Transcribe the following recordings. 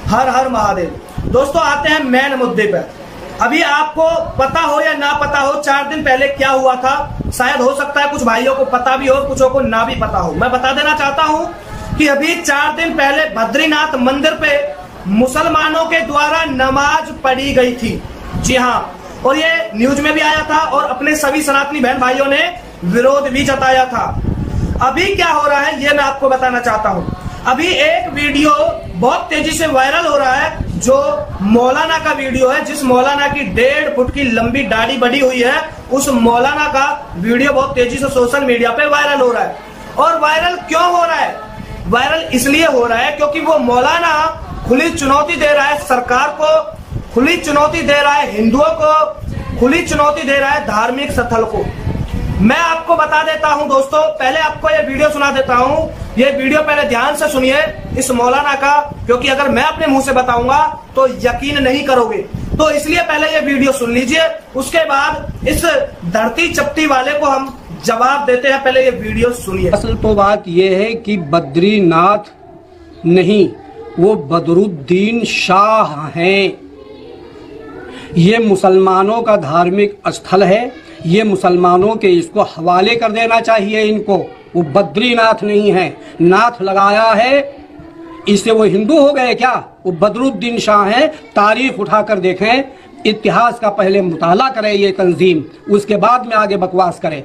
हर हर महादेव। दोस्तों आते हैं मेन मुद्दे पर। अभी आपको पता हो या ना पता हो, 4 दिन पहले क्या हुआ था, शायद हो सकता है कुछ भाइयों को पता भी हो, कुछों को ना भी पता हो। मैं बता देना चाहता हूं कि अभी 4 दिन पहले बद्रीनाथ मंदिर पे मुसलमानों के द्वारा नमाज पढ़ी गई थी। जी हाँ, और ये न्यूज में भी आया था और अपने सभी सनातनी बहन भाइयों ने विरोध भी जताया था। अभी क्या हो रहा है ये मैं आपको बताना चाहता हूं। अभी एक वीडियो बहुत तेजी से वायरल हो रहा है, जो मौलाना का वीडियो है, जिस मौलाना की 1.5 फुट की लंबी दाढ़ी बढ़ी हुई है, उस मौलाना का वीडियो बहुत तेजी से सोशल मीडिया पे वायरल हो रहा है। और वायरल क्यों हो रहा है? वायरल इसलिए हो रहा है क्योंकि वो मौलाना खुली चुनौती दे रहा है सरकार को, खुली चुनौती दे रहा है हिंदुओं को, खुली चुनौती दे रहा है धार्मिक स्थल को। मैं आपको बता देता हूं दोस्तों, पहले आपको ये वीडियो सुना देता हूं। ये वीडियो पहले ध्यान से सुनिए इस मौलाना का, क्योंकि अगर मैं अपने मुंह से बताऊंगा तो यकीन नहीं करोगे। तो इसलिए पहले ये वीडियो सुन लीजिए, उसके बाद इस धरती चपटी वाले को हम जवाब देते हैं। पहले ये वीडियो सुनिए। असल तो बात यह है कि बद्रीनाथ नहीं, वो बदरुद्दीन शाह हैं। ये मुसलमानों का धार्मिक स्थल है, ये मुसलमानों के इसको हवाले कर देना चाहिए इनको। वो बद्रीनाथ नहीं है, नाथ लगाया है, इससे वो हिंदू हो गए क्या? वो बदरुद्दीन शाह हैं। तारीख उठाकर देखें, इतिहास का पहले मुताला करे ये तंजीम, उसके बाद में आगे बकवास करे।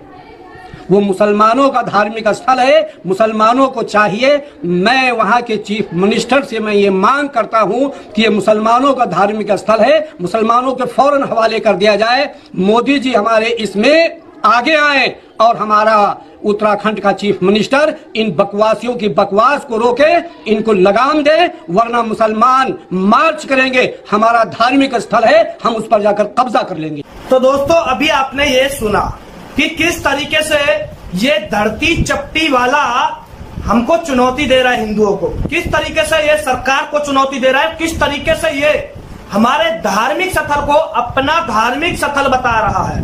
वो मुसलमानों का धार्मिक स्थल है, मुसलमानों को चाहिए। मैं वहां के चीफ मिनिस्टर से मैं ये मांग करता हूं कि ये मुसलमानों का धार्मिक स्थल है, मुसलमानों के फौरन हवाले कर दिया जाए। मोदी जी हमारे इसमें आगे आए और हमारा उत्तराखंड का चीफ मिनिस्टर इन बकवासियों की बकवास को रोके, इनको लगाम दे, वरना मुसलमान मार्च करेंगे। हमारा धार्मिक स्थल है, हम उस पर जाकर कब्जा कर लेंगे। तो दोस्तों अभी आपने ये सुना कि किस तरीके से ये धरती चपटी वाला हमको चुनौती दे रहा है, हिंदुओं को। किस तरीके से ये सरकार को चुनौती दे रहा है, किस तरीके से ये हमारे धार्मिक स्थल को अपना धार्मिक स्थल बता रहा है।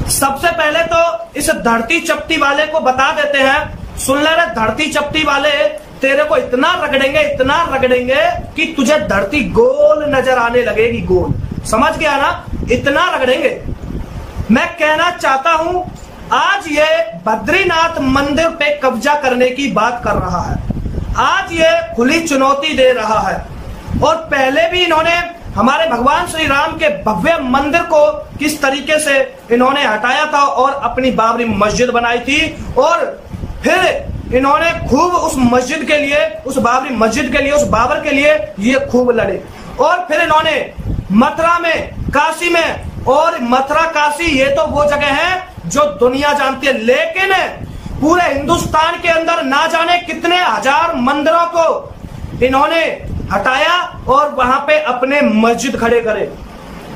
सबसे पहले तो इस धरती चपटी वाले को बता देते हैं, सुन ले रे धरती चपटी वाले, तेरे को इतना रगड़ेंगे कि तुझे धरती गोल नजर आने लगेगी, गोल। समझ गया ना? इतना रगड़ेंगे। मैं कहना चाहता हूं, आज ये बद्रीनाथ मंदिर पे कब्जा करने की बात कर रहा है, आज ये खुली चुनौती दे रहा है। और पहले भी इन्होंने हमारे भगवान श्री राम के भव्य मंदिर को किस तरीके से इन्होंने हटाया था और अपनी बाबरी मस्जिद बनाई थी। और फिर इन्होंने खूब उस मस्जिद के लिए, उस बाबरी मस्जिद के लिए, उस बाबर के लिए ये खूब लड़े। और फिर इन्होंने मथुरा में, काशी में, और मथुरा काशी ये तो वो जगह है जो दुनिया जानती है, लेकिन पूरे हिंदुस्तान के अंदर ना जाने कितने हजार मंदिरों को इन्होंने हटाया और वहां पे अपने मस्जिद खड़े करे।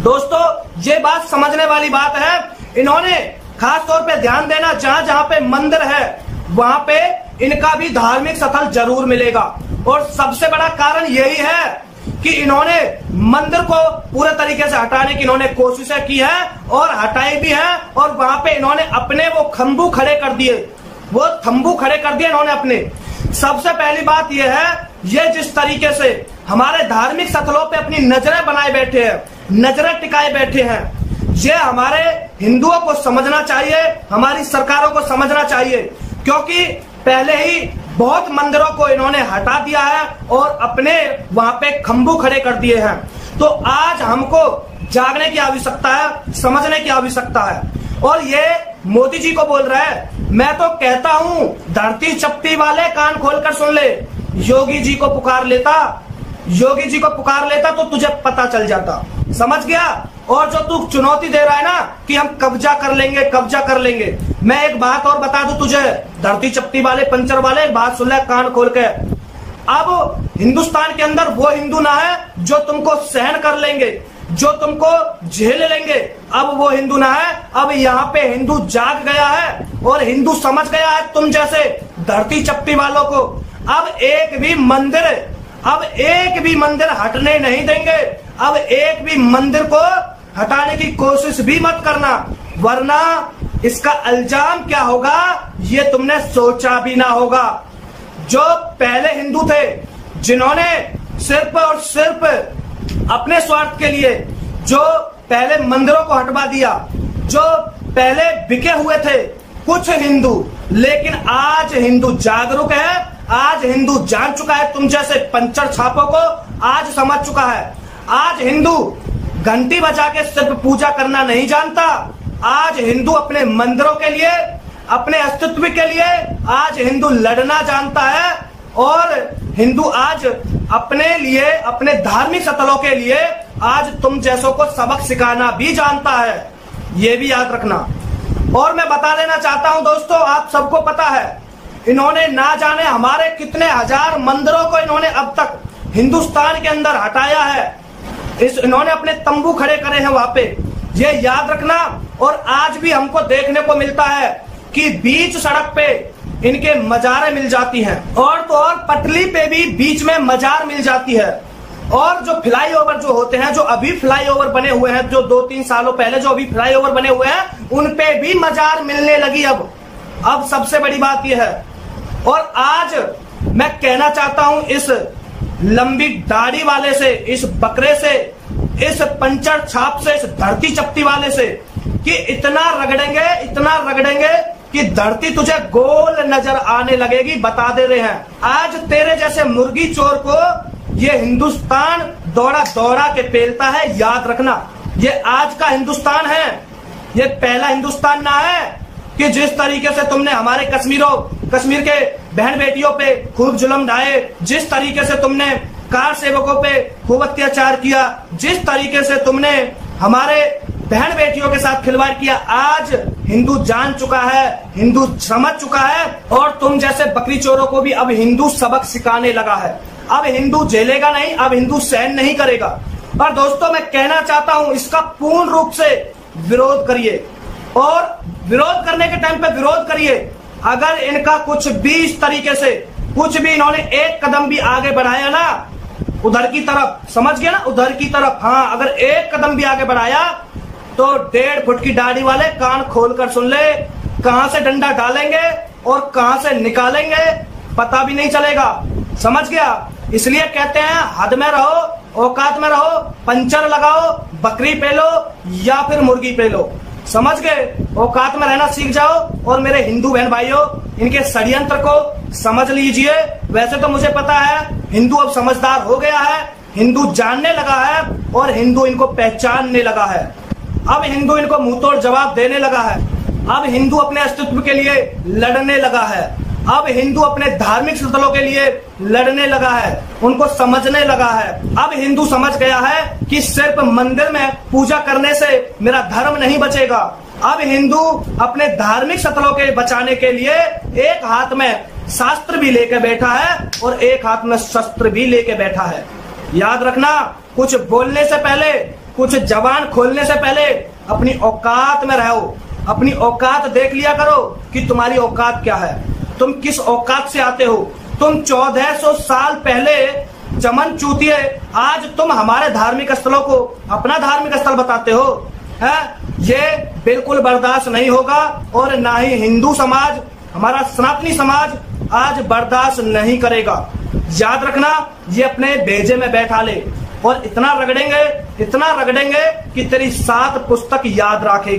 दोस्तों ये बात समझने वाली बात है। इन्होंने खास तौर पे ध्यान देना, जहां जहां पे मंदिर है वहां पे इनका भी धार्मिक स्थल जरूर मिलेगा। और सबसे बड़ा कारण यही है कि इन्होंने मंदिर को पूरे तरीके से हटाने की इन्होंने कोशिशें की है और हटाई भी है। और वहां पे इन्होंने अपने वो खंभू खड़े कर दिए, वो तंबू खड़े कर दिए इन्होंने अपने। सबसे पहली बात यह है, ये जिस तरीके से हमारे धार्मिक स्थलों पे अपनी नजरें बनाए बैठे हैं, नजरें टिकाए बैठे हैं, ये हमारे हिंदुओं को समझना चाहिए, हमारी सरकारों को समझना चाहिए। क्योंकि पहले ही बहुत मंदिरों को इन्होंने हटा दिया है और अपने वहां पे खंभू खड़े कर दिए हैं। तो आज हमको जागने की आवश्यकता है, समझने की आवश्यकता है। और ये मोदी जी को बोल रहा है, मैं तो कहता हूं धरती चपटी वाले कान खोलकर सुन ले, योगी जी को पुकार लेता, योगी जी को पुकार लेता तो तुझे पता चल जाता। समझ गया? और जो तू चुनौती दे रहा है ना कि हम कब्जा कर लेंगे, कब्जा कर लेंगे, मैं एक बात और बता दूं तुझे, धरती चपटी वाले, पंचर वाले, एक बात सुन ले कान खोल के। अब हिंदुस्तान के अंदर वो हिंदू ना है जो तुमको सहन कर लेंगे, जो तुमको झेल लेंगे। अब वो हिंदू ना है, अब यहाँ पे हिंदू जाग गया है और हिंदू समझ गया है तुम जैसे धरती चपटी वालों को। अब एक भी मंदिर हटने नहीं देंगे। अब एक भी मंदिर को हटाने की कोशिश भी मत करना, वरना इसका अंजाम क्या होगा ये तुमने सोचा भी ना होगा। जो पहले हिंदू थे, जिन्होंने सिर्फ और सिर्फ अपने स्वार्थ के लिए जो पहले मंदिरों को हटवा दिया, जो पहले बिके हुए थे कुछ हिंदू, लेकिन आज हिंदू जागरूक है, आज हिंदू जान चुका है, तुम जैसे पंचर छापों को आज समझ चुका है। आज हिंदू घंटी बजा के सिर्फ पूजा करना नहीं जानता, आज हिंदू अपने मंदिरों के लिए, अपने अस्तित्व के लिए आज हिंदू लड़ना जानता है, और हिंदू आज अपने लिए, अपने धार्मिक स्थलों के लिए आज तुम जैसों को सबक सिखाना भी जानता है, ये भी याद रखना। और मैं बता देना चाहता हूं दोस्तों, आप सबको पता है इन्होंने ना जाने हमारे कितने हजार मंदिरों को इन्होंने अब तक हिंदुस्तान के अंदर हटाया है, इन्होंने अपने तंबू खड़े करे हैं वहां पे, ये याद रखना। और आज भी हमको देखने को मिलता है कि बीच सड़क पे इनके मजारें मिल जाती हैं, और तो और पटली पे भी बीच में मजार मिल जाती है। और जो फ्लाईओवर जो होते हैं, जो अभी फ्लाईओवर बने हुए हैं, जो 2-3 सालों पहले जो अभी फ्लाईओवर बने हुए हैं, उन पे भी मजार मिलने लगी अब सबसे बड़ी बात यह है। और आज मैं कहना चाहता हूं इस लंबी दाढ़ी वाले से, इस बकरे से, इस पंचर छाप से, इस धरती चपटी वाले से, कि इतना रगड़ेंगे कि धरती तुझे गोल नजर आने लगेगी, बता दे रहे हैं। आज तेरे जैसे मुर्गी चोर को ये हिंदुस्तान दौड़ा दौड़ा के पेलता है, याद रखना। ये आज का हिंदुस्तान है, ये पहला हिंदुस्तान ना है कि जिस तरीके से तुमने हमारे कश्मीर के बहन बेटियों पे खूब जुल्म ढाए, जिस तरीके से तुमने कार सेवकों पे खूब अत्याचार किया, जिस तरीके से तुमने हमारे बहन बेटियों के साथ खिलवाड़ किया, आज हिंदू जान चुका है, हिंदू समझ चुका है, और तुम जैसे बकरी चोरों को भी अब हिंदू सबक सिखाने लगा है। अब हिंदू झेलेगा नहीं, अब हिंदू सहन नहीं करेगा। और दोस्तों मैं कहना चाहता हूं, इसका पूर्ण रूप से विरोध करिए, और विरोध करने के टाइम पे विरोध करिए। अगर इनका कुछ भी इस तरीके से कुछ भी इन्होंने एक कदम भी आगे बढ़ाया ना उधर की तरफ, समझ गया ना, उधर की तरफ, हाँ, अगर एक कदम भी आगे बढ़ाया तो 1.5 फुट की दाढ़ी वाले कान खोलकर सुन ले, कहां से डंडा डालेंगे और कहां से निकालेंगे पता भी नहीं चलेगा, समझ गया। इसलिए कहते हैं हद में रहो, औकात में रहो, पंचर लगाओ, बकरी पे लो या फिर मुर्गी पे लो, समझ गए। औकात में रहना सीख जाओ। और मेरे हिंदू बहन भाइयों, इनके षड्यंत्र को समझ लीजिए। वैसे तो मुझे पता है हिंदू अब समझदार हो गया है, हिंदू जानने लगा है, और हिंदू इनको पहचानने लगा है। अब हिंदू इनको मुंहतोड़ जवाब देने लगा है। अब हिंदू अपने अस्तित्व के लिए लड़ने लगा है। अब हिंदू अपने धार्मिक स्थलों के लिए लड़ने लगा है, उनको समझने लगा है। अब हिंदू समझ गया है कि सिर्फ मंदिर में पूजा करने से मेरा धर्म नहीं बचेगा। अब हिंदू अपने धार्मिक स्थलों के बचाने के लिए एक हाथ में शास्त्र भी लेके बैठा है और एक हाथ में शस्त्र भी लेके बैठा है। याद रखना, कुछ बोलने से पहले, कुछ जबान खोलने से पहले अपनी औकात में रहो, अपनी औकात देख लिया करो कि तुम्हारी औकात क्या है, तुम किस औकात से आते हो। तुम 1400 साल पहले चमन चूतिए, आज तुम हमारे धार्मिक स्थलों को अपना धार्मिक स्थल बताते हो, है? ये बिल्कुल बर्दाश्त नहीं होगा, और ना ही हिंदू समाज, हमारा सनातनी समाज आज बर्दाश्त नहीं करेगा। याद रखना, ये अपने भेजे में बैठा ले, और इतना रगड़ेंगे कि तेरी 7 पुस्तक याद रखेगी।